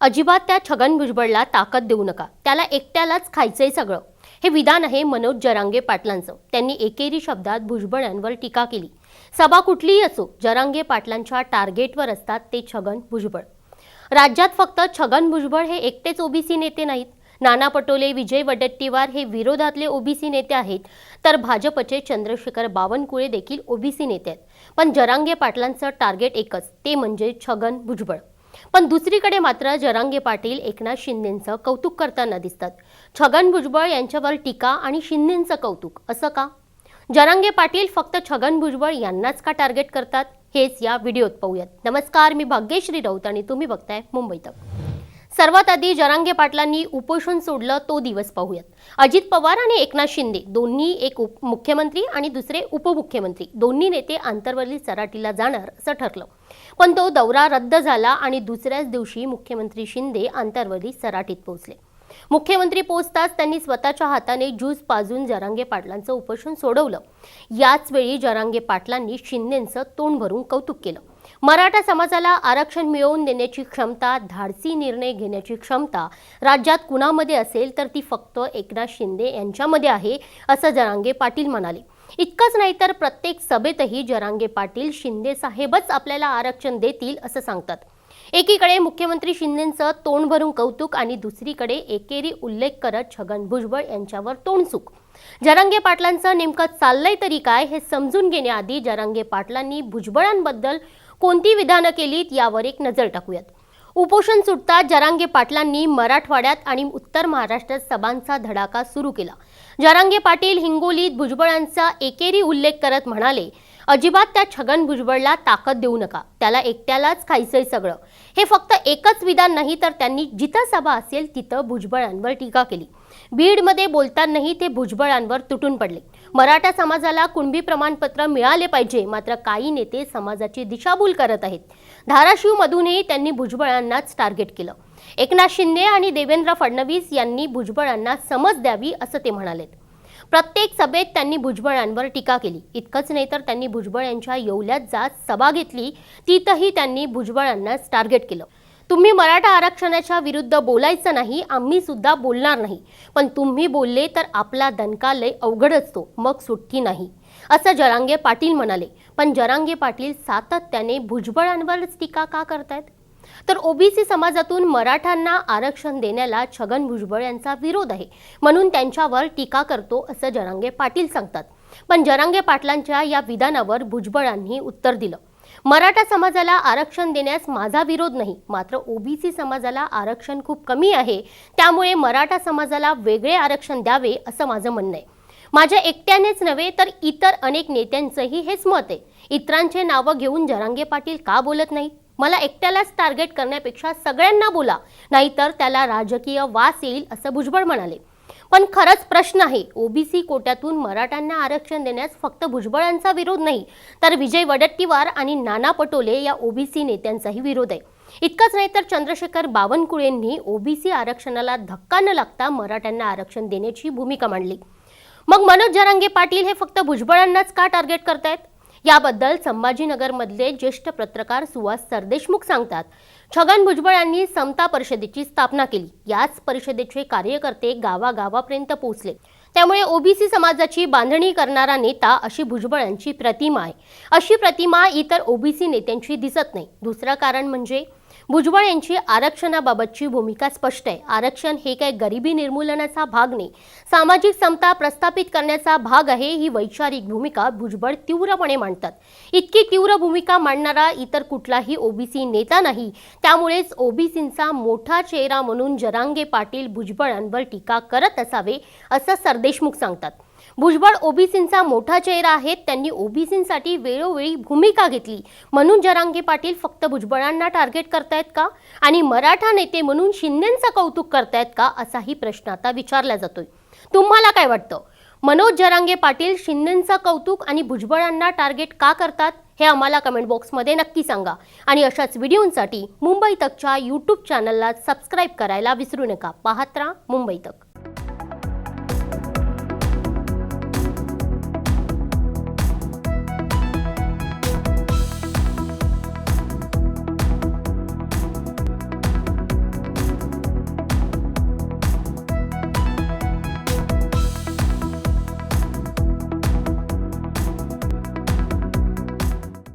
अजिबात त्या छगन भुजबळला ताकद देऊ नका, त्याला एकट्यालाच खायचंय सगळं. हे विधान आहे मनोज जरांगे पाटलांचं. त्यांनी एकेरी शब्दात भुजबळांवर टीका केली. सभा कुठलीही असो, जरांगे पाटलांच्या टार्गेटवर असतात ते छगन भुजबळ. राज्यात फक्त छगन भुजबळ हे एकटेच ओबीसी नेते नाहीत. नाना पटोले, विजय वडेट्टीवार हे विरोधातले ओबीसी नेते आहेत, तर भाजपचे चंद्रशेखर बावनकुळे देखील ओबीसी नेते आहेत. पण जरांगे पाटलांचं टार्गेट एकच, ते म्हणजे छगन भुजबळ. पण दुसरीकडे मात्र जरांगे पाटील एकनाथ शिंदेंचं कौतुक करताना दिसतात. छगन भुजबळ यांच्यावर टीका आणि शिंदेंचं कौतुक, असं का? जरांगे पाटील फक्त छगन भुजबळ यांनाच का टार्गेट करतात, हेच या व्हिडिओत पाहूयात. नमस्कार, मी भाग्यश्री राऊत आणि तुम्ही बघताय मुंबई तक. सर्वात आधी जरांगे पाटलांनी उपोषण सोडलं तो दिवस पाहूयात. अजित पवार आणि एकनाथ शिंदे दोन्ही, एक मुख्यमंत्री आणि दुसरे उपमुख्यमंत्री, दोन्ही नेते आंतरवली सराटीला जाणार असं ठरलं. पण तो दौरा रद्द झाला आणि दुसऱ्याच दिवशी मुख्यमंत्री शिंदे आंतरवली सराटीत पोहोचले. मुख्यमंत्री पोहोचताच त्यांनी स्वतःच्या हाताने ज्यूस पाजून जरांगे पाटलांचं उपोषण सोडवलं. याच वेळी जरांगे पाटलांनी शिंदेंचं तोंड भरून कौतुक केलं. मराठा समाजाला आरक्षण मिळवून देण्याची क्षमता, धाडसी निर्णय घेण्याची क्षमता राज्यात कुणामध्ये असेल तर ती फक्त एकनाथ शिंदे यांच्यामध्ये आहे, असं जरांगे पाटील म्हणाले. इतकंच नाही तर प्रत्येक सभेतही जरांगे पाटील शिंदे साहेबच आपल्याला आरक्षण देतील असं सांगतात. एकीकडे मुख्यमंत्री शिंदेंचं तोंड भरून कौतुक आणि दुसरीकडे एकेरी उल्लेख करत छगन भुजबळ यांच्यावर तोंडसुख. जरांगे पाटलांचं नेमकं चाललंय तरी काय हे समजून घेण्याआधी जरांगे पाटलांनी भुजबळांबद्दल कोणती विधानं केलीत यावर एक नजर टाकूयात. उपोषण सुटताच जरांगे पाटलांनी मराठवाड्यात आणि उत्तर महाराष्ट्रात सभांचा धडाका सुरू केला. जरांगे पाटील हिंगोलीत भुजबळांचा एकेरी उल्लेख करत म्हणाले, अजिबात त्या छगन भुजबळला ताकद देऊ नका, त्याला एकट्यालाच खायचंय सगळं. हे फक्त एकच विधान नाही, तर त्यांनी जिथं सभा असेल तिथं भुजबळांवर टीका केली. बीडमध्ये बोलतानाही ते भुजबळांवर तुटून पडले. मराठा समाजाला कुणबी प्रमाणपत्र मिळाले पाहिजे, मात्र काही नेते समाजाची दिशाभूल करत आहेत. धाराशिवमधूनही त्यांनी भुजबळांनाच टार्गेट केलं. एकनाथ शिंदे आणि देवेंद्र फडणवीस यांनी भुजबळांना समज द्यावी असं ते म्हणालेत. प्रत्येक सभेत त्यांनी भुजबळांवर टीका केली. इतकंच नाही तर त्यांनी भुजबळ यांच्या येवल्यात जात सभा घेतली, तिथंही त्यांनी भुजबळांनाच टार्गेट केलं. तुम्ही मराठा आरक्षणाच्या विरुद्ध बोलायचं नाही, आम्ही सुद्धा बोलणार नाही, पण तुम्ही बोलले तर आपला दणका लय अवघड असतो, मग सुट्टी नाही, असं जरांगे पाटील म्हणाले. पण जरांगे पाटील सातत्याने भुजबळांवरच टीका का करतायत? तर ओबीसी समाजातून मराठ्यांना आरक्षण देण्याला छगन भुजबळ यांचा विरोध आहे, म्हणून त्यांच्यावर टीका करतो असं जरांगे पाटील सांगतात. पण जरांगे पाटलांच्या या विधानावर भुजबळांनी उत्तर दिलं, मराठा समाजाला आरक्षण देण्यास माझा विरोध नाही, मात्र ओबीसी समाजाला आरक्षण खूप कमी आहे, त्यामुळे मराठा समाजाला वेगळे आरक्षण द्यावे असं माझं म्हणणं आहे. माझ्या एकट्यानेच नव्हे तर इतर अनेक नेत्यांचंही हेच मत आहे. इतरांचे नावं घेऊन जरांगे पाटील का बोलत नाही? मला एकट्यालाच टार्गेट करण्यापेक्षा सगळ्यांना बोला, नाहीतर त्याला राजकीय वास येईल असं भुजबळ म्हणाले. पण खरंच प्रश्न आहे, ओबीसी कोट्यातून मराठ्यांना आरक्षण देण्यास फक्त भुजबळांचा विरोध नाही, तर विजय वडेट्टीवार आणि नाना पटोले या ओबीसी नेत्यांचाही विरोध आहे. इतकंच नाही तर चंद्रशेखर बावनकुळेंनी ओबीसी आरक्षणाला धक्का न लागता मराठ्यांना आरक्षण देण्याची भूमिका मांडली. मग मनोज जरांगे पाटील हे फक्त भुजबळांनाच का टार्गेट करतायत? याबद्दल संभाजीनगरमधले ज्येष्ठ पत्रकार सुहास सरदेशमुख सांगतात, छगन भुजबळ यांनी समता परिषदेची स्थापना केली. याच परिषदेचे कार्यकर्ते गावागावापर्यंत पोहोचले. त्यामुळे ओबीसी समाजाची बांधणी करणारा नेता अशी भुजबळांची प्रतिमा आहे. अशी प्रतिमा इतर ओबीसी नेत्यांची दिसत नाही. दुसरं कारण म्हणजे भुजबळ यांची आरक्षणाबाबतची भूमिका स्पष्ट आहे. आरक्षण हे काही गरिबी निर्मूलनाचा भाग नाही, सामाजिक समता प्रस्थापित करण्याचा भाग आहे, ही वैचारिक भूमिका भुजबळ तीव्रपणे मांडतात. इतकी तीव्र भूमिका मांडणारा इतर कुठलाही ओबीसी नेता नाही. त्यामुळेच ओबीसींचा मोठा चेहरा म्हणून जरांगे पाटील भुजबळांवर टीका करत असावे असं सरदेशमुख सांगतात. भुजबळ ओबीसींचा मोठा चेहरा आहेत, त्यांनी ओबीसींसाठी वेळोवेळी भूमिका घेतली, म्हणून जरांगे पाटील फक्त भुजबळांना टार्गेट करतायत का? आणि मराठा नेते म्हणून शिंदेंचं कौतुक करतायत का, असाही प्रश्न आता विचारला जातोय. तुम्हाला काय वाटतं? मनोज जरांगे पाटील शिंदेंचं कौतुक आणि भुजबळांना टार्गेट का करतात हे आम्हाला कमेंट बॉक्समध्ये नक्की सांगा. आणि अशाच व्हिडिओंसाठी मुंबई तकच्या यूट्यूब चॅनलला सबस्क्राईब करायला विसरू नका. पाहत राहा मुंबई तक.